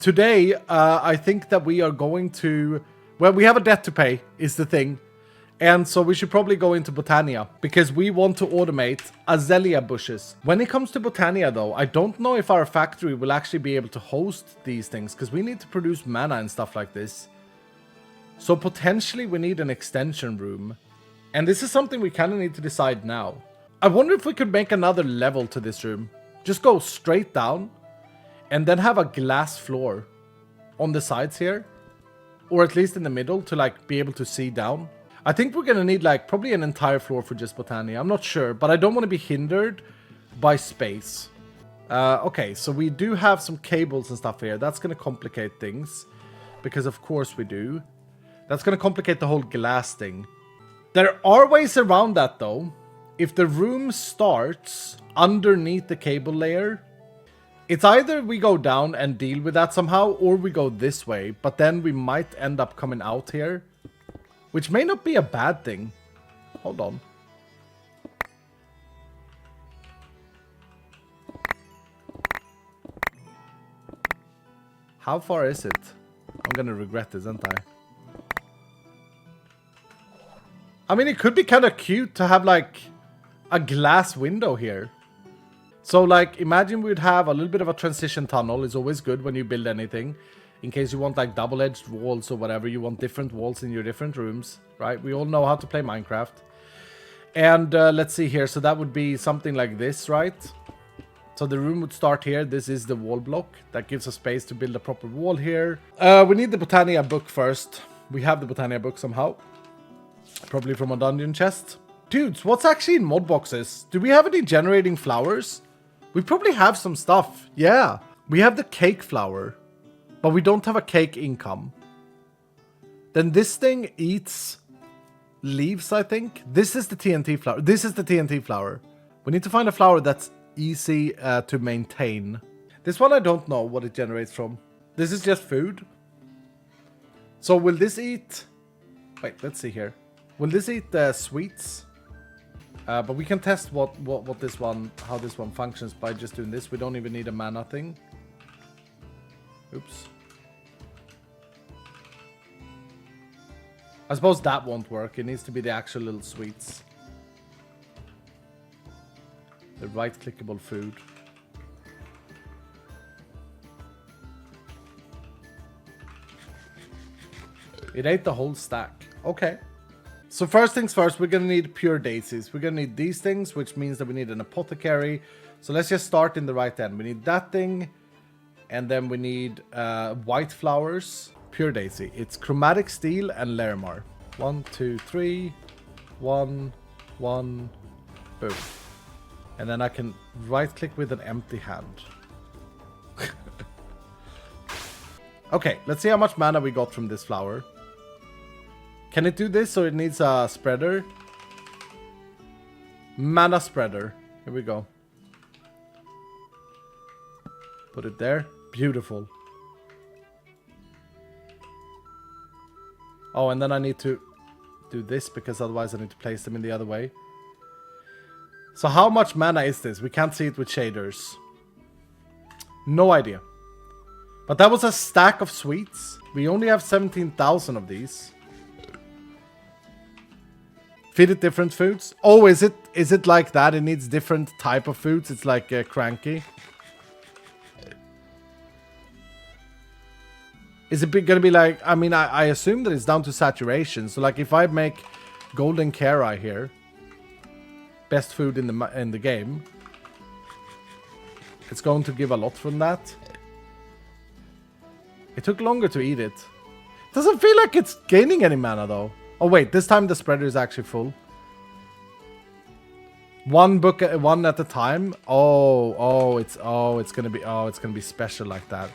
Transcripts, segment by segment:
Today, I think that we are going to... Well, we have a debt to pay, is the thing. And so we should probably go into Botania, because we want to automate azelea bushes. When it comes to Botania, though, I don't know if our factory will actually be able to host these things, because we need to produce mana and stuff like this. So potentially we need an extension room. And this is something we kind of need to decide now. I wonder if we could make another level to this room. Just go straight down. And then have a glass floor on the sides here. Or at least in the middle to like be able to see down. I think we're going to need like probably an entire floor for just Botania. I'm not sure, but I don't want to be hindered by space. Okay, so we do have some cables and stuff here. That's going to complicate things. Because of course we do. That's going to complicate the whole glass thing. There are ways around that though. If the room starts underneath the cable layer... It's either we go down and deal with that somehow, or we go this way, but then we might end up coming out here. Which may not be a bad thing. Hold on. How far is it? I'm gonna regret this, aren't I? I mean, it could be kind of cute to have like a glass window here. So, like, imagine we'd have a little bit of a transition tunnel. It's always good when you build anything. In case you want, like, double-edged walls or whatever. You want different walls in your different rooms, right? We all know how to play Minecraft. And let's see here. So that would be something like this, right? So the room would start here. This is the wall block. That gives us space to build a proper wall here. We need the Botania book first. We have the Botania book somehow. Probably from a dungeon chest. Dudes, what's actually in mod boxes? Do we have any generating flowers? We probably have some stuff. Yeah. We have the cake flower. But we don't have a cake income. Then this thing eats leaves, I think. This is the TNT flower. This is the TNT flower. We need to find a flower that's easy to maintain. This one I don't know what it generates from. This is just food. So will this eat... Wait, let's see here. Will this eat sweets? But we can test what this one, how this one functions by just doing this. We don't even need a mana thing. Oops. I suppose that won't work. It needs to be the actual little sweets. The right-clickable food. It ate the whole stack. Okay. So first things first, we're going to need pure daisies. We're going to need these things, which means that we need an apothecary. So let's just start in the right end. We need that thing. And then we need white flowers. Pure daisy. It's chromatic steel and Larimar. 1, 2, 3. 1, 1. Boom. And then I can right click with an empty hand. Okay, let's see how much mana we got from this flower. Can it do this or it needs a spreader? Mana spreader. Here we go. Put it there. Beautiful. Oh, and then I need to do this because otherwise I need to place them in the other way. So how much mana is this? We can't see it with shaders. No idea. But that was a stack of sweets. We only have 17,000 of these. Feed it different foods. Oh, is it like that? It needs different type of foods. It's like cranky. Is it gonna be like? I mean, I assume that it's down to saturation. So like, if I make golden Kara here, best food in the game, it's going to give a lot from that. It took longer to eat it. Doesn't feel like it's gaining any mana though. Oh wait, this time the spreader is actually full. One at a time. It's gonna be special like that.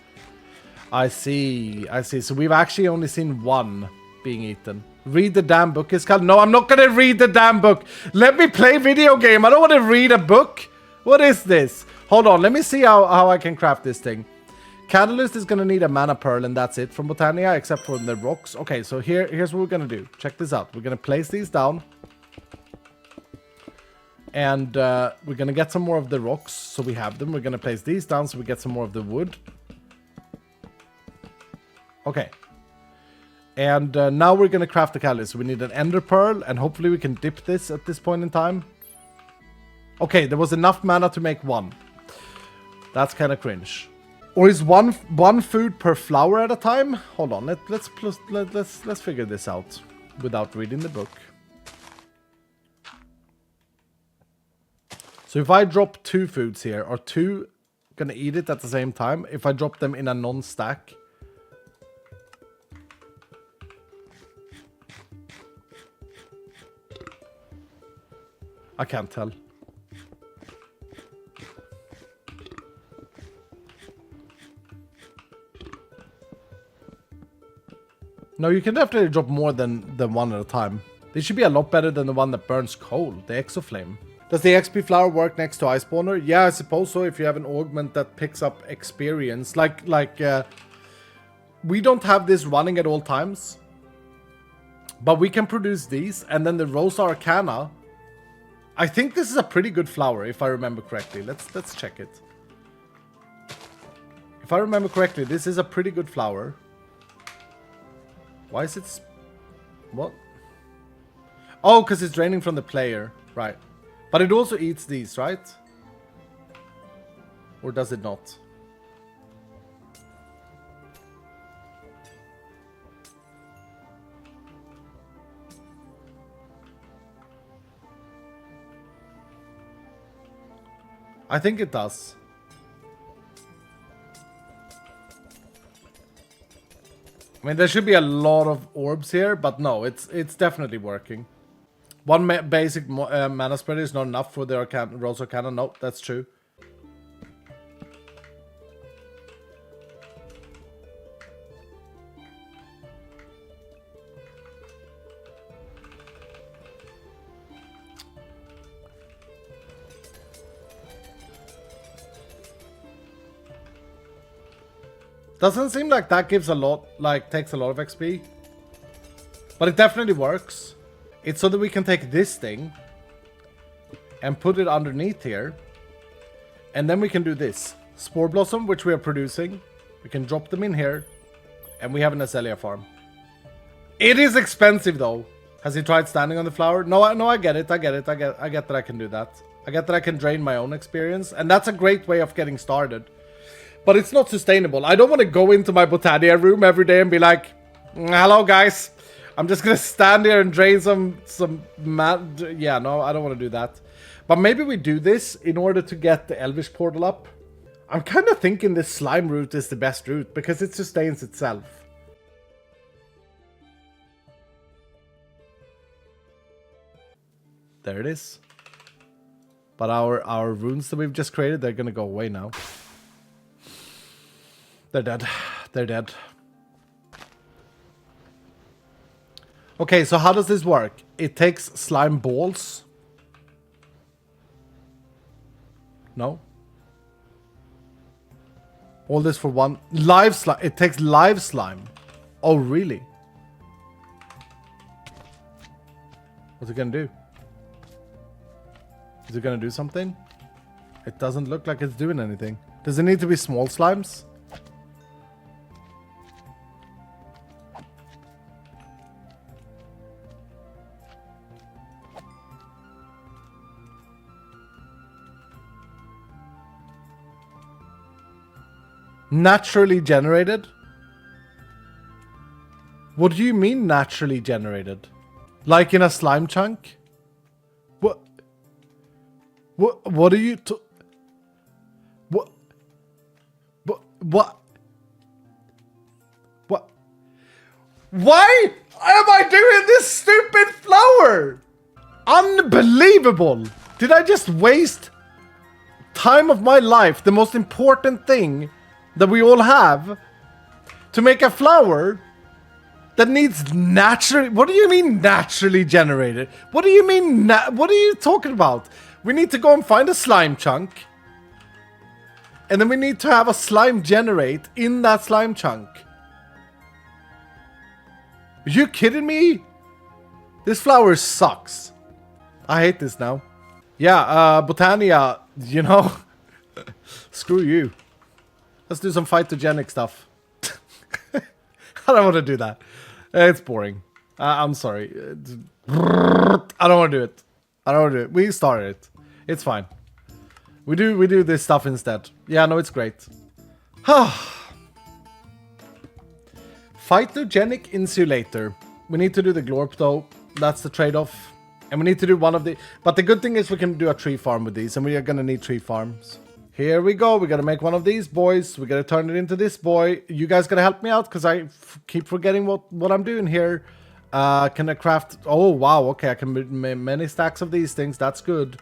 I see. So we've actually only seen one being eaten. Read the damn book, iskall. No, I'm not gonna read the damn book. Let me play video game. I don't want to read a book. What is this? Hold on, let me see how I can craft this thing. Catalyst is going to need a mana pearl, and that's it from Botania, except for the rocks. Okay, so here's what we're going to do. Check this out. We're going to place these down. And we're going to get some more of the rocks, so we have them. We're going to place these down, so we get some more of the wood. Okay. And now we're going to craft the catalyst. So we need an ender pearl, and hopefully we can dip this at this point in time. Okay, there was enough mana to make one. That's kind of cringe. Or is one food per flower at a time? Hold on, let's figure this out without reading the book. So if I drop 2 foods here, are 2 gonna eat it at the same time? If I drop them in a non-stack? I can't tell. No, you can definitely drop more than one at a time. They should be a lot better than the one that burns coal, the exoflame. Does the XP flower work next to ice spawner? Yeah, I suppose so, if you have an augment that picks up experience. We don't have this running at all times. But we can produce these, and then the Rosa Arcana. I think this is a pretty good flower, if I remember correctly. Let's check it. If I remember correctly, this is a pretty good flower. Why is it... What? Oh, because it's draining from the player. Right. But it also eats these, right? Or does it not? I think it does. I mean, there should be a lot of orbs here, but no, it's definitely working. One basic mana spreader is not enough for the Rose Arcana. No, that's true. Doesn't seem like that gives a lot, takes a lot of XP. But it definitely works. It's so that we can take this thing and put it underneath here. And then we can do this. Spore Blossom, which we are producing. We can drop them in here. And we have an Azelea farm. It is expensive though. Has he tried standing on the flower? No, I get it. I get that I can do that. I get that I can drain my own experience. And that's a great way of getting started. But it's not sustainable. I don't want to go into my Botania room every day and be like, hello guys, I'm just gonna stand here and drain some yeah, no, I don't want to do that. But maybe we do this in order to get the Elvish portal up. I'm kind of thinking this slime route is the best route because it sustains itself. There it is. But our runes that we've just created, they're gonna go away now. They're dead. They're dead. Okay, so how does this work? It takes slime balls. No. All this for one. Live slime. It takes live slime. Oh, really? What's it gonna do? Is it gonna do something? It doesn't look like it's doing anything. Does it need to be small slimes? Naturally generated? What do you mean naturally generated? Like in a slime chunk? What are you what why am I doing this stupid flower? Unbelievable! Did I just waste time of my life, the most important thing that we all have, to make a flower that needs naturally... What do you mean naturally generated? What do you mean... What are you talking about? We need to go and find a slime chunk. And then we need to have a slime generate in that slime chunk. Are you kidding me? This flower sucks. I hate this now. Yeah, Botania, you know... Screw you. Let's do some phytogenic stuff. I don't want to do that. It's boring. I'm sorry. I don't want to do it. I don't want to do it. We started it. It's fine. We do this stuff instead. Yeah, no, it's great. Phytogenic insulator. We need to do the glorp though. That's the trade-off. And we need to do one of the... But the good thing is we can do a tree farm with these. And we are going to need tree farms. Here we go. We got to make one of these boys. We got to turn it into this boy. You guys got to help me out because I keep forgetting what I'm doing here. Can I craft... Oh, wow. Okay, I can make many stacks of these things. That's good.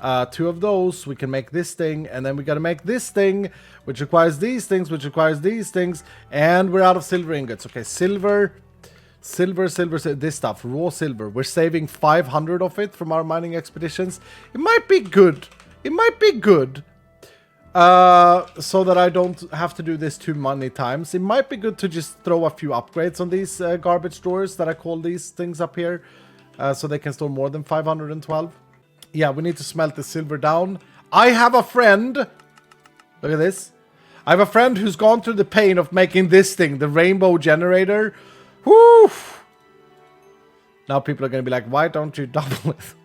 2 of those. We can make this thing. And then we got to make this thing, which requires these things, which requires these things. And we're out of silver ingots. Okay, silver... Silver, this stuff, raw silver. We're saving 500 of it from our mining expeditions. It might be good. It might be good. So that I don't have to do this too many times. It might be good to just throw a few upgrades on these garbage drawers that I call these things up here. So they can store more than 512. Yeah, we need to smelt the silver down. I have a friend. Look at this. I have a friend who's gone through the pain of making this thing, the rainbow generator. Woo! Now people are going to be like, why don't you double it?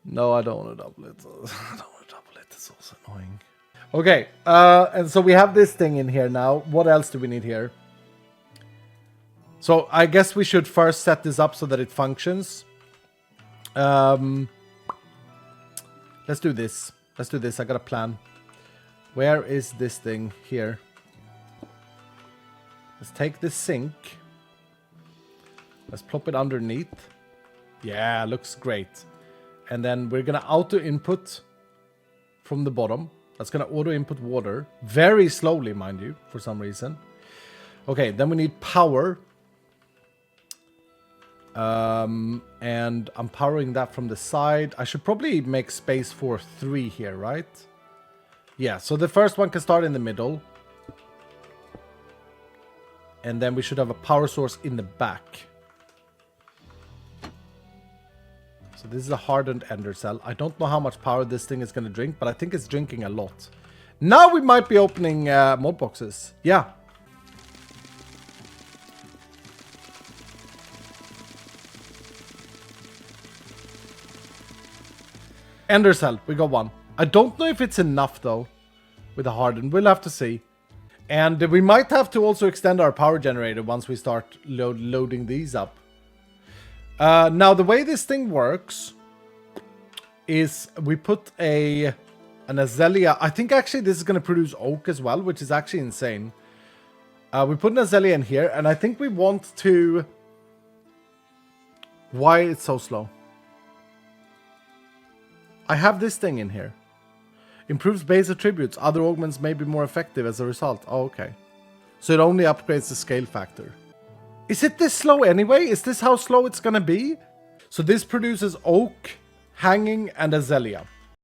No, I don't want to double it. I don't want to double it. It's also annoying. Okay, and so we have this thing in here now. What else do we need here? So I guess we should first set this up so that it functions. Let's do this. Let's do this. I got a plan. Where is this thing? Here. Let's take this sink. Let's plop it underneath. Yeah, looks great. And then we're going to auto input from the bottom. That's going to auto input water. Very slowly, mind you, for some reason. Okay, then we need power. And I'm powering that from the side. I should probably make space for 3 here, right? Yeah, so the first one can start in the middle. And then we should have a power source in the back. So this is a hardened ender cell. I don't know how much power this thing is going to drink, but I think it's drinking a lot. Now we might be opening mod boxes. Yeah. Ender cell, we got 1. I don't know if it's enough though with the hardened. We'll have to see. And we might have to also extend our power generator once we start loading these up. Now, the way this thing works is we put an azelea. I think actually this is going to produce oak as well, which is actually insane. We put an azelea in here, and I think we want to... Why it's so slow? I have this thing in here. Improves base attributes. Other augments may be more effective as a result. Oh, okay. So it only upgrades the scale factor. Is it this slow anyway? Is this how slow it's gonna be? So this produces oak, hanging, and azelea.